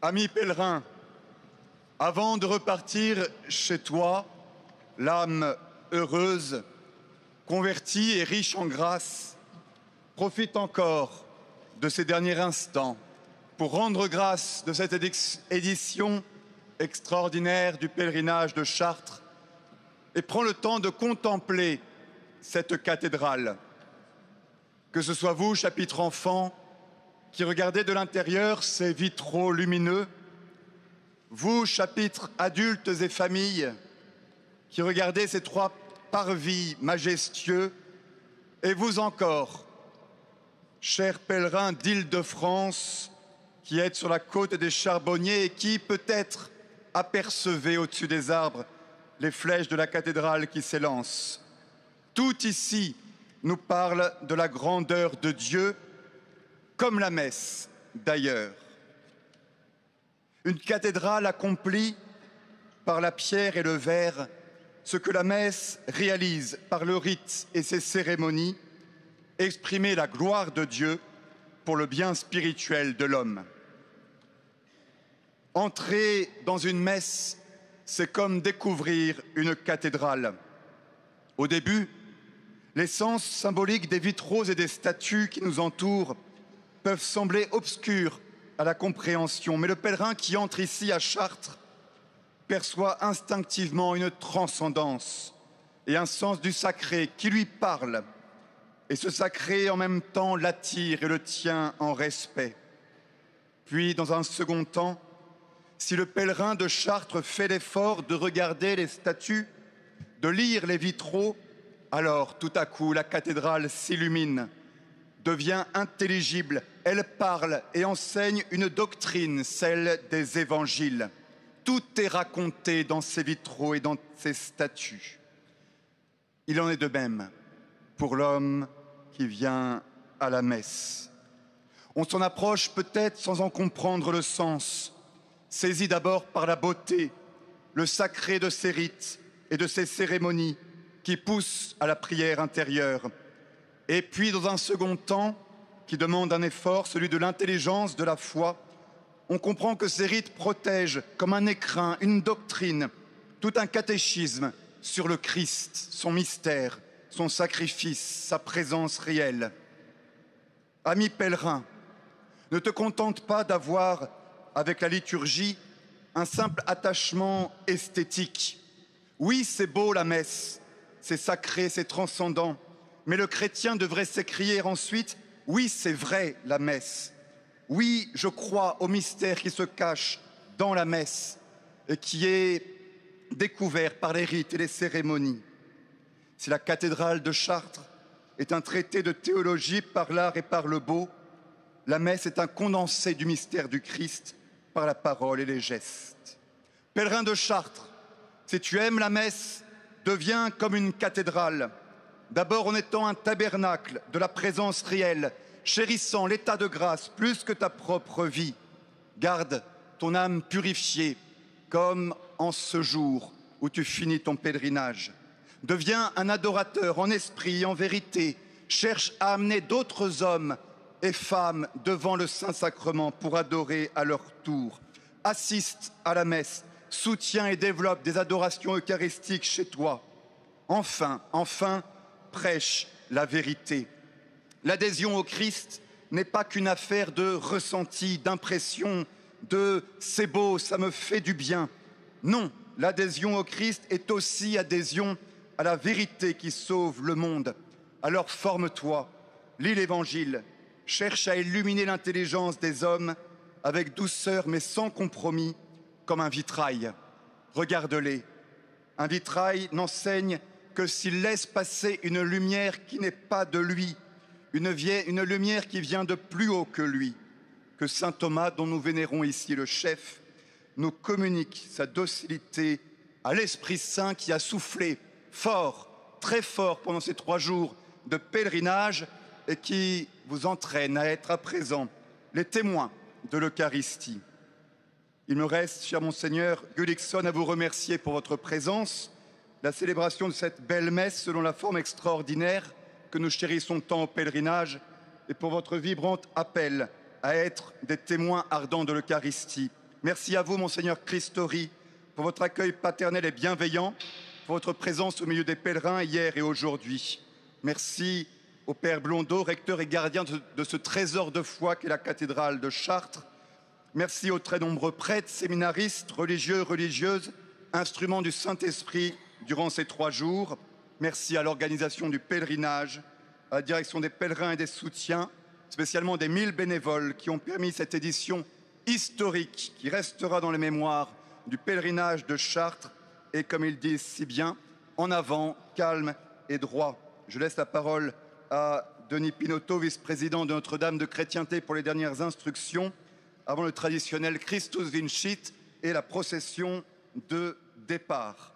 Ami pèlerin, avant de repartir chez toi, l'âme heureuse, convertie et riche en grâce, profite encore de ces derniers instants pour rendre grâce de cette édition extraordinaire du pèlerinage de Chartres et prends le temps de contempler cette cathédrale. Que ce soit vous, chapitre enfant, qui regardez de l'intérieur ces vitraux lumineux, vous, chapitre adultes et familles, qui regardez ces trois parvis majestueux, et vous encore, chers pèlerins d'Île-de-France, qui êtes sur la côte des Charbonniers et qui, peut-être, apercevez au-dessus des arbres les flèches de la cathédrale qui s'élancent. Tout ici nous parle de la grandeur de Dieu, comme la messe d'ailleurs. Une cathédrale accomplit par la pierre et le verre ce que la messe réalise par le rite et ses cérémonies, exprimer la gloire de Dieu pour le bien spirituel de l'homme. Entrer dans une messe, c'est comme découvrir une cathédrale. Au début, les sens symboliques des vitraux et des statues qui nous entourent peuvent sembler obscurs à la compréhension, mais le pèlerin qui entre ici à Chartres perçoit instinctivement une transcendance et un sens du sacré qui lui parle. Et ce sacré en même temps l'attire et le tient en respect. Puis, dans un second temps, si le pèlerin de Chartres fait l'effort de regarder les statues, de lire les vitraux, alors tout à coup la cathédrale s'illumine, devient intelligible, elle parle et enseigne une doctrine, celle des évangiles. Tout est raconté dans ces vitraux et dans ces statues. Il en est de même pour l'homme qui vient à la messe. On s'en approche peut-être sans en comprendre le sens, saisi d'abord par la beauté, le sacré de ces rites et de ces cérémonies qui poussent à la prière intérieure. Et puis, dans un second temps, qui demande un effort, celui de l'intelligence, de la foi, on comprend que ces rites protègent comme un écrin, une doctrine, tout un catéchisme sur le Christ, son mystère, son sacrifice, sa présence réelle. Ami pèlerin, ne te contente pas d'avoir, avec la liturgie, un simple attachement esthétique. Oui, c'est beau la messe, c'est sacré, c'est transcendant, mais le chrétien devrait s'écrier ensuite « Oui, c'est vrai la messe. Oui, je crois au mystère qui se cache dans la messe et qui est découvert par les rites et les cérémonies. » Si la cathédrale de Chartres est un traité de théologie par l'art et par le beau, la messe est un condensé du mystère du Christ par la parole et les gestes. Pèlerin de Chartres, si tu aimes la messe, deviens comme une cathédrale. D'abord en étant un tabernacle de la présence réelle, chérissant l'état de grâce plus que ta propre vie. Garde ton âme purifiée, comme en ce jour où tu finis ton pèlerinage. Deviens un adorateur en esprit et en vérité. Cherche à amener d'autres hommes et femmes devant le Saint-Sacrement pour adorer à leur tour. Assiste à la messe, soutiens et développe des adorations eucharistiques chez toi. Enfin, prêche la vérité. L'adhésion au Christ n'est pas qu'une affaire de ressenti, d'impression, de « c'est beau, ça me fait du bien ». Non, l'adhésion au Christ est aussi adhésion à la vérité qui sauve le monde. Alors forme-toi, lis l'Évangile, cherche à illuminer l'intelligence des hommes avec douceur mais sans compromis, comme un vitrail. Regarde-les. Un vitrail n'enseigne que s'il laisse passer une lumière qui n'est pas de lui, une lumière qui vient de plus haut que lui, que saint Thomas, dont nous vénérons ici le chef, nous communique sa docilité à l'Esprit Saint qui a soufflé fort, très fort pendant ces 3 jours de pèlerinage et qui vous entraîne à être à présent les témoins de l'Eucharistie. Il me reste, cher Monseigneur Gullikson, à vous remercier pour votre présence, la célébration de cette belle messe selon la forme extraordinaire que nous chérissons tant au pèlerinage et pour votre vibrant appel à être des témoins ardents de l'Eucharistie. Merci à vous, Monseigneur Christori, pour votre accueil paternel et bienveillant, pour votre présence au milieu des pèlerins hier et aujourd'hui. Merci au Père Blondeau, recteur et gardien de ce trésor de foi qu'est la cathédrale de Chartres. Merci aux très nombreux prêtres, séminaristes, religieux, religieuses, instruments du Saint-Esprit durant ces 3 jours. Merci à l'organisation du pèlerinage, à la direction des pèlerins et des soutiens, spécialement des 1000 bénévoles qui ont permis cette édition historique qui restera dans les mémoires du pèlerinage de Chartres et, comme ils disent si bien, en avant, calme et droit. Je laisse la parole à Denis Pinotto, vice-président de Notre-Dame de Chrétienté, pour les dernières instructions, avant le traditionnel Christus Vincit et la procession de départ.